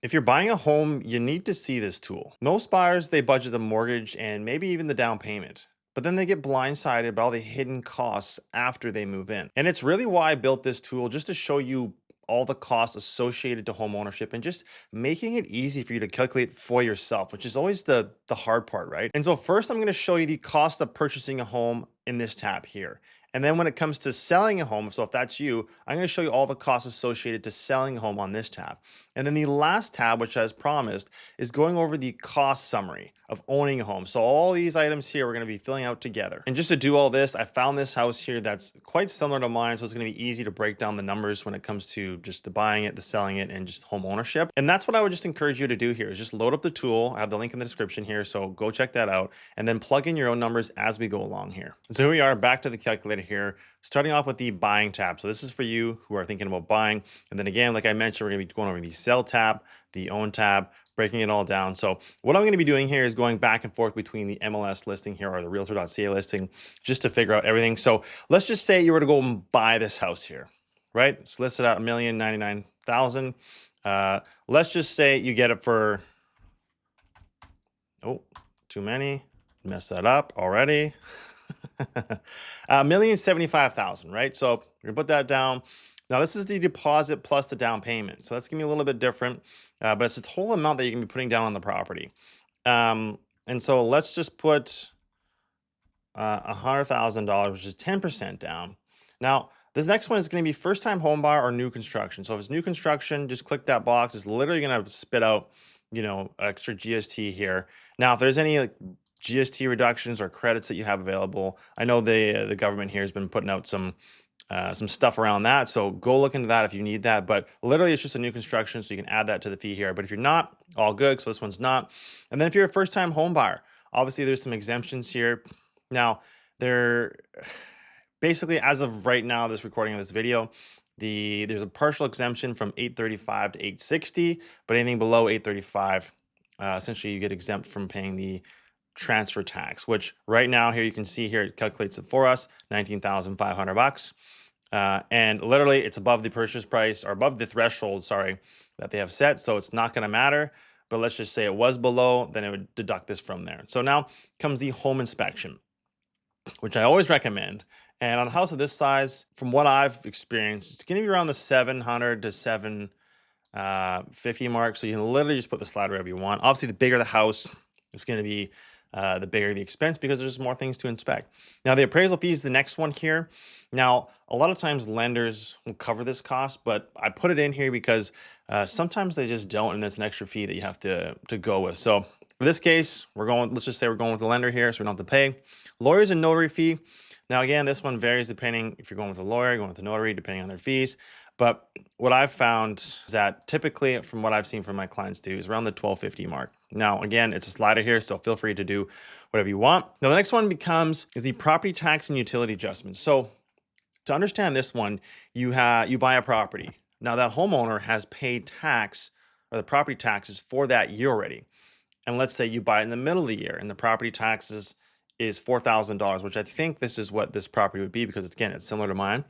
If you're buying a home, you need to see this tool. Most buyers, they budget the mortgage and maybe even the down payment, but then they get blindsided by all the hidden costs after they move in. And it's really why I built this tool, just to show you all the costs associated to home ownership and just making it easy for you to calculate for yourself, which is always the hard part, right? And so first I'm going to show you the cost of purchasing a home in this tab here. And then when it comes to selling a home, so if that's you, I'm going to show you all the costs associated to selling a home on this tab. And then the last tab, which as promised, is going over the cost summary of owning a home. So all these items here we're going to be filling out together. And just to do all this, I found this house here that's quite similar to mine, so it's going to be easy to break down the numbers when it comes to just the buying it, the selling it, and just home ownership. And that's what I would just encourage you to do here, is just load up the tool. I have the link in the description here, so go check that out, and then plug in your own numbers as we go along here. So here we are, back to the calculator here, starting off with the buying tab. So this is for you who are thinking about buying. And then again, like I mentioned, we're going to be going over the sell tab, the own tab, breaking it all down. So what I'm going to be doing here is going back and forth between the MLS listing here or the realtor.ca listing just to figure out everything. So let's just say you were to go and buy this house here, right? It's listed at $1,099,000. Let's just say you get it for, oh, too many, messed that up already. $1,075,000, right? So we're gonna put that down. Now this is the deposit plus the down payment. So that's gonna be a little bit different, but it's the total amount that you can be putting down on the property. And so let's just put $100,000, which is 10% down. Now, this next one is going to be first time home buyer or new construction. So if it's new construction, just click that box. It's literally going to spit out, extra GST here. Now, if there's any GST reductions or credits that you have available, I know the government here has been putting out some stuff around that. So go look into that if you need that. But literally, it's just a new construction, so you can add that to the fee here. But if you're not, all good. So this one's not. And then if you're a first time home buyer, obviously there's some exemptions here. Now, basically, as of right now, this recording of this video, there's a partial exemption from 835 to 860, but anything below 835, essentially you get exempt from paying the transfer tax, which right now here you can see here it calculates it for us, $19,500. And literally it's above the purchase price, or above the threshold, sorry, that they have set. So it's not going to matter. But let's just say it was below, then it would deduct this from there. So now comes the home inspection, which I always recommend. And on a house of this size, from what I've experienced, it's going to be around the 700 to 750 mark. So you can literally just put the slide wherever you want. Obviously, the bigger the house, it's going to be the bigger the expense, because there's just more things to inspect. Now, the appraisal fee is the next one here. Now, a lot of times lenders will cover this cost, but I put it in here because sometimes they just don't, and there's an extra fee that you have to go with. So for this case, let's just say we're going with the lender here, so we don't have to pay. Lawyers and notary fee. Now, again, this one varies depending if you're going with a lawyer, going with a notary, depending on their fees. But what I've found is that typically, from what I've seen from my clients do, is around the $1,250 mark. Now, again, it's a slider here, so feel free to do whatever you want. Now, the next one is the property tax and utility adjustments. So to understand this one, you buy a property. Now, that homeowner has paid tax, or the property taxes, for that year already. And let's say you buy it in the middle of the year, and the property taxes is $4,000, which I think this is what this property would be, because it's similar to mine.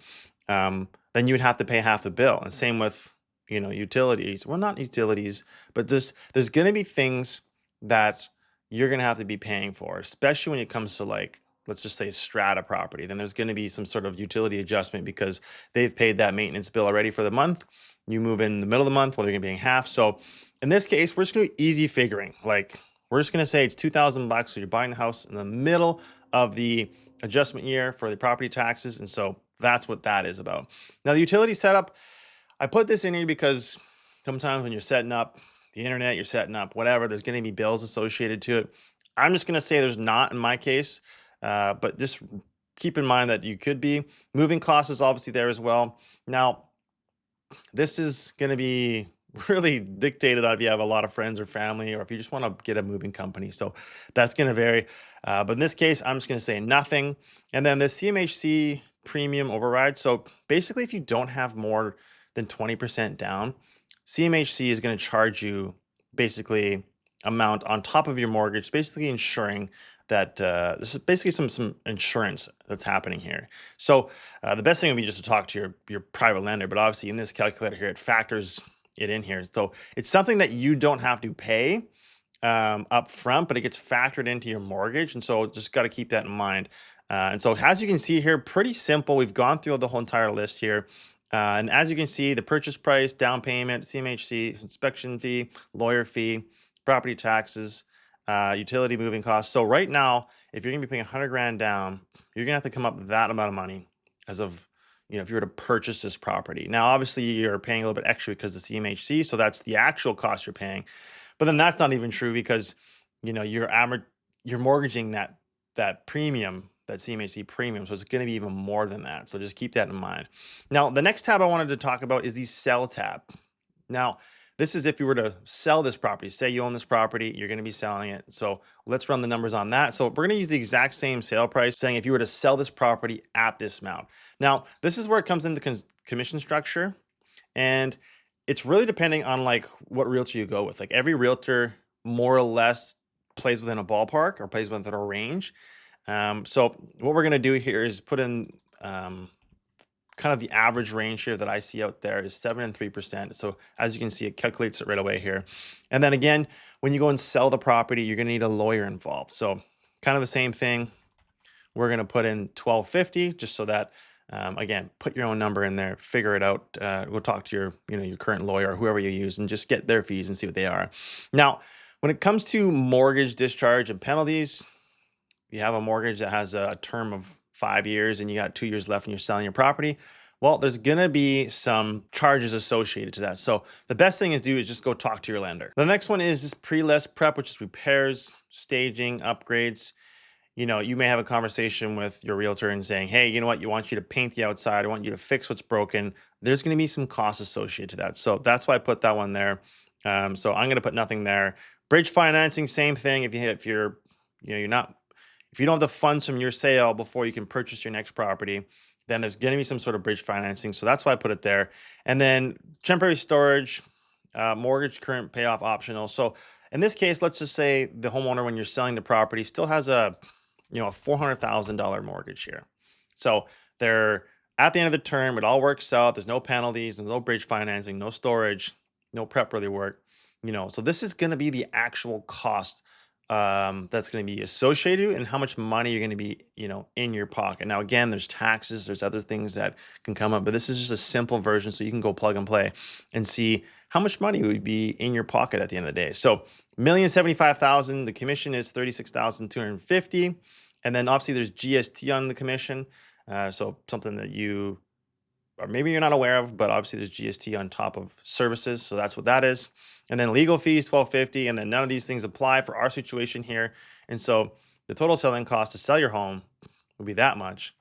Then you would have to pay half the bill. And same with, utilities. Well, not utilities, but there's going to be things that you're going to have to be paying for, especially when it comes to, like, let's just say strata property. Then there's going to be some sort of utility adjustment because they've paid that maintenance bill already for the month. You move in the middle of the month, well, they're going to be paying half. So in this case, we're just going to be easy figuring. Like, we're just going to say it's $2,000. So you're buying the house in the middle of the adjustment year for the property taxes. And so that's what that is about. Now, the utility setup, I put this in here because sometimes when you're setting up the internet, you're setting up whatever, there's going to be bills associated to it. I'm just going to say there's not in my case, but just keep in mind that you could be. Moving costs is obviously there as well. Now, this is going to be really dictated on if you have a lot of friends or family, or if you just want to get a moving company. So that's going to vary. But in this case, I'm just going to say nothing. And then the CMHC premium override. So basically, if you don't have more than 20% down, CMHC is going to charge you basically amount on top of your mortgage, basically ensuring that this is basically some insurance that's happening here. So the best thing would be just to talk to your private lender, but obviously in this calculator here, it factors it in here. So it's something that you don't have to pay up front, but it gets factored into your mortgage. And so just got to keep that in mind. And so as you can see here, pretty simple. We've gone through the whole entire list here. And as you can see, the purchase price, down payment, CMHC, inspection fee, lawyer fee, property taxes, utility moving costs. So right now, if you're gonna be paying 100 grand down, you're gonna have to come up with that amount of money as of, if you were to purchase this property. Now, obviously you're paying a little bit extra because of CMHC. So that's the actual cost you're paying. But then that's not even true because, you're mortgaging that premium, that CMHC premium. So it's going to be even more than that. So just keep that in mind. Now, the next tab I wanted to talk about is the sell tab. Now, this is if you were to sell this property. Say you own this property, you're going to be selling it. So let's run the numbers on that. So we're going to use the exact same sale price, saying if you were to sell this property at this amount. Now, this is where it comes into commission structure. And it's really depending on like what realtor you go with. Like every realtor more or less plays within a ballpark or plays within a range. So what we're going to do here is put in kind of the average range here that I see out there is 7% and 3%. So as you can see, it calculates it right away here. And then again, when you go and sell the property, you're going to need a lawyer involved. So kind of the same thing. We're going to put in $1,250 just so that, again, put your own number in there, figure it out. Go talk to your, your current lawyer or whoever you use and just get their fees and see what they are. Now, when it comes to mortgage discharge and penalties, you have a mortgage that has a term of 5 years and you got 2 years left and you're selling your property, well, there's going to be some charges associated to that. So the best thing is just go talk to your lender. The next one is this pre-list prep, which is repairs, staging, upgrades. You may have a conversation with your realtor and saying, hey, you know what? You want you to paint the outside. I want you to fix what's broken. There's going to be some costs associated to that. So that's why I put that one there. So I'm going to put nothing there. Bridge financing, same thing. If you don't have the funds from your sale before you can purchase your next property, then there's going to be some sort of bridge financing. So that's why I put it there. And then temporary storage, mortgage current payoff optional. So in this case, let's just say the homeowner, when you're selling the property, still has a $400,000 mortgage here. So they're at the end of the term, it all works out. There's no penalties, there's no bridge financing, no storage, no prep really work. So this is going to be the actual cost that's going to be associated and how much money you're going to be, in your pocket. Now, again, there's taxes, there's other things that can come up, but this is just a simple version. So you can go plug and play and see how much money would be in your pocket at the end of the day. So $1,075,000, the commission is $36,250. And then obviously there's GST on the commission. So something that or maybe you're not aware of, but obviously there's GST on top of services. So that's what that is. And then legal fees, $1,250. And then none of these things apply for our situation here. And so the total selling cost to sell your home would be that much.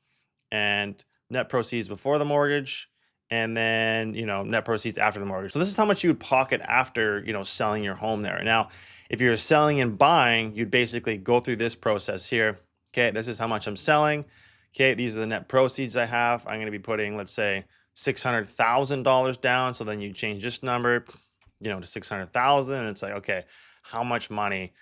And net proceeds before the mortgage. And then, net proceeds after the mortgage. So this is how much you would pocket after, selling your home there. Now, if you're selling and buying, you'd basically go through this process here. Okay, this is how much I'm selling. Okay, these are the net proceeds I have. I'm going to be putting, let's say, $600,000 down. So then you change this number, to 600,000. And it's like, okay, how much money,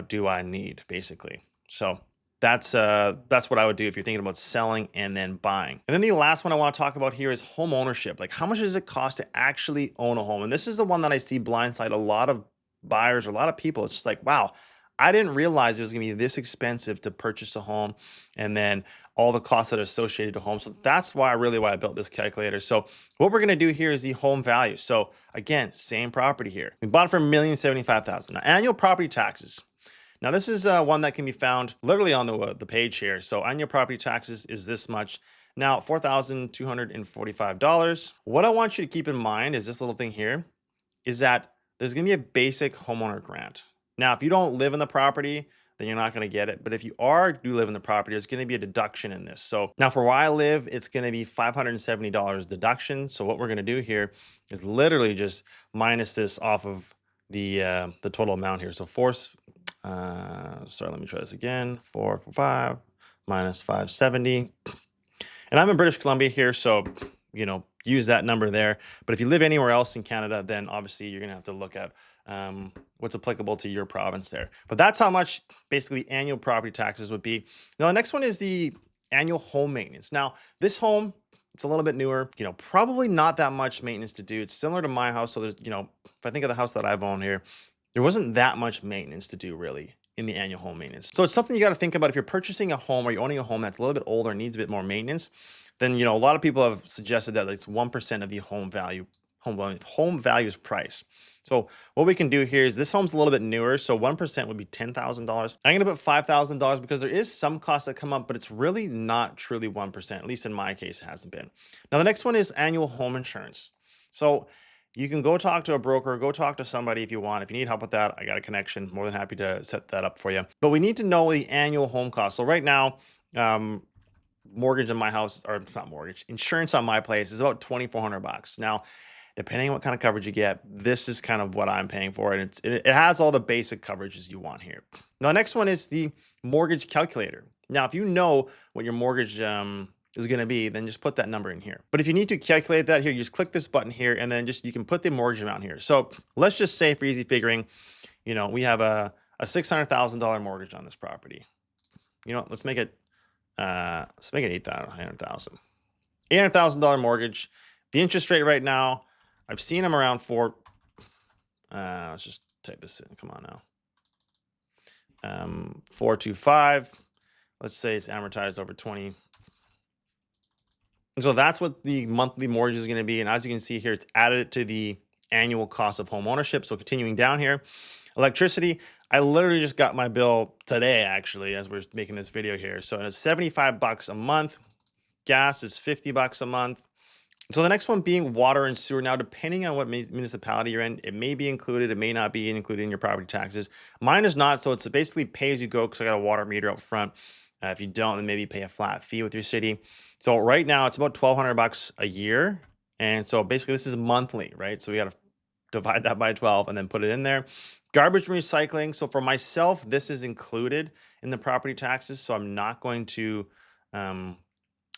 do I need, basically? So that's what I would do if you're thinking about selling and then buying. And then the last one I want to talk about here is home ownership. Like, how much does it cost to actually own a home? And this is the one that I see blindside a lot of buyers, or a lot of people. It's just like, wow, I didn't realize it was going to be this expensive to purchase a home, and then all the costs that are associated to home. So that's why I built this calculator. So what we're going to do here is the home value. So again, same property here. We bought it for $1,075,000. Now, annual property taxes. Now, this is one that can be found literally on the page here. So annual property taxes is this much. Now, $4,245. What I want you to keep in mind is this little thing here is that there's going to be a basic homeowner grant. Now, if you don't live in the property, then you're not going to get it. But if you do live in the property, there's going to be a deduction in this. So now for where I live, it's going to be $570 deduction. So what we're going to do here is literally just minus this off of the total amount here. So let me try this again. 445 minus 570. And I'm in British Columbia here, so, use that number there. But if you live anywhere else in Canada, then obviously you're going to have to look at what's applicable to your province there. But that's how much basically annual property taxes would be. Now, the next one is the annual home maintenance. Now, this home, It's a little bit newer, probably not that much maintenance to do. It's similar to my house. So there's, if I think of the house that I've owned here, there wasn't that much maintenance to do really in the annual home maintenance. So it's something you got to think about if you're purchasing a home or you're owning a home that's a little bit older and needs a bit more maintenance. Then, a lot of people have suggested that it's 1% of the home value's price. So what we can do here is this home's a little bit newer. So 1% would be $10,000. I'm going to put $5,000 because there is some costs that come up, but it's really not truly 1%. At least in my case, it hasn't been. Now, the next one is annual home insurance. So you can go talk to a broker, go talk to somebody if you want. If you need help with that, I got a connection. More than happy to set that up for you. But we need to know the annual home cost. So right now, mortgage in my house, or not mortgage, insurance on my place is about $2,400. Now, depending on what kind of coverage you get, this is kind of what I'm paying for. And it has all the basic coverages you want here. Now, the next one is the mortgage calculator. Now, if you know what your mortgage is going to be, then just put that number in here. But if you need to calculate that here, you just click this button here, and then you can put the mortgage amount here. So let's just say for easy figuring, we have a $600,000 mortgage on this property. Let's make it 800,000. $800,000 mortgage. The interest rate right now, I've seen them around 4. Let's just type this in. Come on now. 4.25. Let's say it's amortized over 20. And so that's what the monthly mortgage is going to be. And as you can see here, it's added to the annual cost of home ownership. So continuing down here, electricity. I literally just got my bill today, actually, as we're making this video here. So it's $75 a month. Gas is $50 a month. So the next one being water and sewer. Now, depending on what municipality you're in, it may be included. It may not be included in your property taxes. Mine is not. So it's basically pay as you go because I got a water meter up front. If you don't, then maybe pay a flat fee with your city. So right now it's about $1,200 a year. And so basically this is monthly, right? So we got to divide that by 12 and then put it in there. Garbage and recycling. So for myself, this is included in the property taxes. So I'm not going to,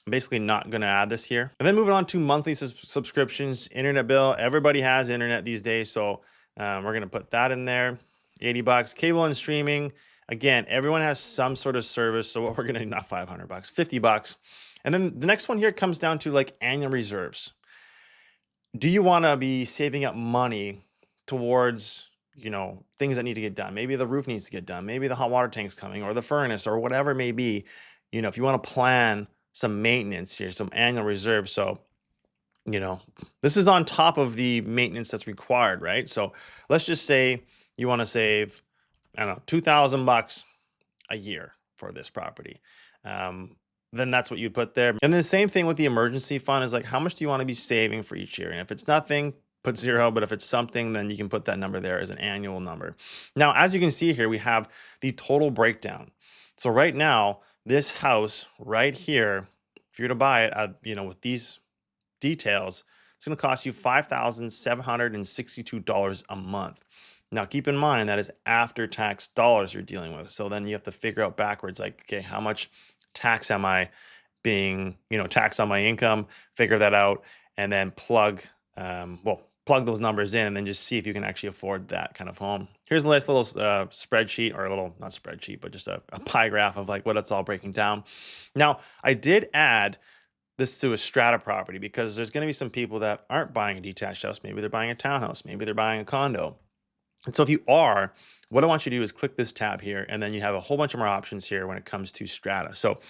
basically not going to add this here. And then moving on to monthly subscriptions, internet bill. Everybody has internet these days. So we're going to put that in there. $80. Cable and streaming. Again, everyone has some sort of service. So what we're going to do, not $500, $50. And then the next one here comes down to like annual reserves. Do you want to be saving up money towards, things that need to get done? Maybe the roof needs to get done. Maybe the hot water tank's coming or the furnace or whatever it may be. If you want to plan some maintenance here, some annual reserve. So, this is on top of the maintenance that's required, right? So let's just say you want to save, I don't know, $2,000 a year for this property. Then that's what you put there. And then the same thing with the emergency fund is like, how much do you want to be saving for each year? And if it's nothing, put 0. But if it's something, then you can put that number there as an annual number. Now, as you can see here, we have the total breakdown. So right now, this house right here, if you're to buy it, with these details, it's going to cost you $5,762 a month. Now, keep in mind that is after-tax dollars you're dealing with. So then you have to figure out backwards, like, okay, how much tax am I being, taxed on my income? Figure that out, and then plug those numbers in, and then just see if you can actually afford that kind of home. Here's a nice little spreadsheet, or a little, not spreadsheet, but just a pie graph of like what it's all breaking down. Now, I did add this to a strata property because there's going to be some people that aren't buying a detached house. Maybe they're buying a townhouse. Maybe they're buying a condo. And so if you are, what I want you to do is click this tab here, and then you have a whole bunch of more options here when it comes to strata. So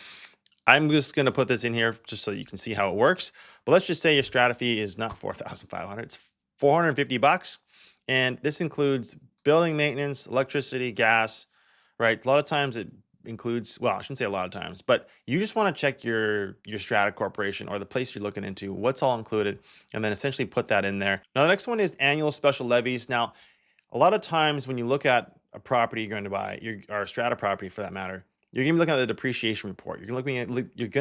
I'm just going to put this in here just so you can see how it works. But let's just say your strata fee is not $4,500, it's $450. And this includes building maintenance, electricity, gas, right? A lot of times it includes, well, I shouldn't say a lot of times, but you just want to check your strata corporation or the place you're looking into, what's all included, and then essentially put that in there. Now, the next one is annual special levies. Now, a lot of times when you look at a property you're going to buy, or a strata property for that matter, you're going to be looking at the depreciation report. You're going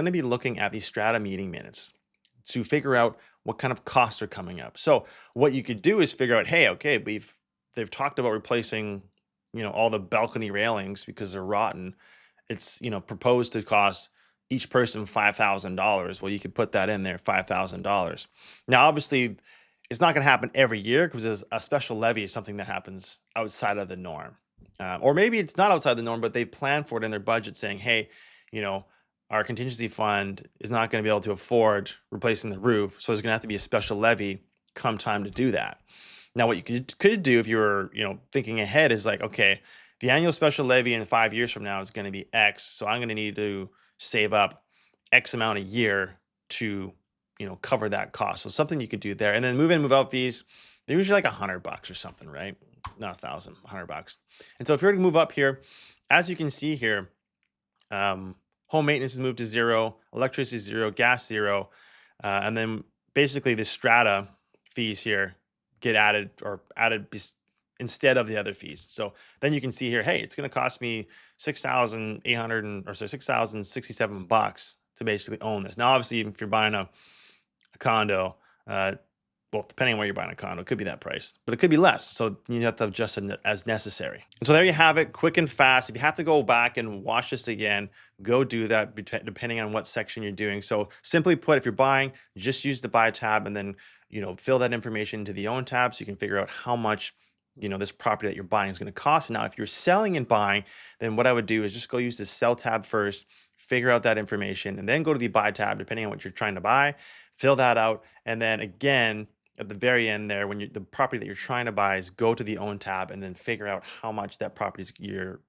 to be looking at the strata meeting minutes to figure out what kind of costs are coming up. So what you could do is figure out, hey, okay, they've talked about replacing, all the balcony railings because they're rotten. It's, proposed to cost each person $5,000. Well, you could put that in there, $5,000. Now, obviously, it's not going to happen every year because a special levy is something that happens outside of the norm. Or maybe it's not outside the norm, but they plan for it in their budget saying, hey, our contingency fund is not going to be able to afford replacing the roof. So there's going to have to be a special levy come time to do that. Now, what you could do if you were, thinking ahead is like, okay, the annual special levy in 5 years from now is going to be X. So I'm going to need to save up X amount a year to, cover that cost. So something you could do there. And then move in, move out fees, they're usually like $100 or something, right? Not 1,000, $100. And so if you were to move up here, as you can see here, home maintenance is moved to 0, electricity 0, gas 0, and then basically the strata fees here get added instead of the other fees. So then you can see here, hey, it's going to cost me $6,067 to basically own this. Now, obviously, if you're buying a condo, well, depending on where you're buying a condo, it could be that price, but it could be less. So you have to adjust it as necessary. And so there you have it, quick and fast. If you have to go back and watch this again, go do that depending on what section you're doing. So simply put, if you're buying, just use the buy tab and then, fill that information into the own tab so you can figure out how much, this property that you're buying is going to cost. Now, if you're selling and buying, then what I would do is just go use the sell tab first, figure out that information, and then go to the buy tab, depending on what you're trying to buy, fill that out. And then again, at the very end there, when the property that you're trying to buy is go to the own tab and then figure out how much that property you're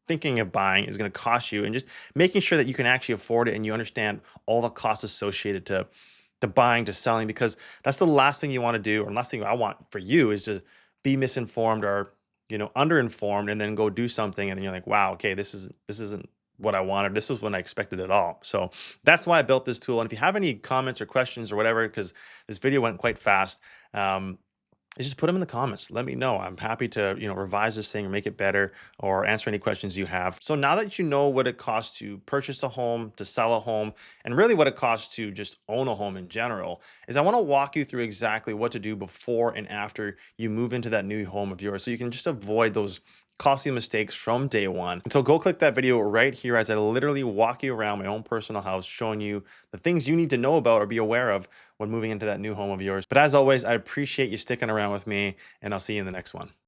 thinking of buying is going to cost you, and just making sure that you can actually afford it and you understand all the costs associated to buying, to selling, because that's the last thing you want to do, or last thing I want for you is to be misinformed or underinformed and then go do something and then you're like, wow, okay, this isn't what I wanted. This was what I expected at all. So that's why I built this tool. And if you have any comments or questions or whatever, because this video went quite fast, just put them in the comments. Let me know. I'm happy to, revise this thing or make it better or answer any questions you have. So now that you know what it costs to purchase a home, to sell a home, and really what it costs to just own a home in general, is I want to walk you through exactly what to do before and after you move into that new home of yours, so you can just avoid those costly mistakes from day one. And so go click that video right here as I literally walk you around my own personal house, showing you the things you need to know about or be aware of when moving into that new home of yours. But as always, I appreciate you sticking around with me, and I'll see you in the next one.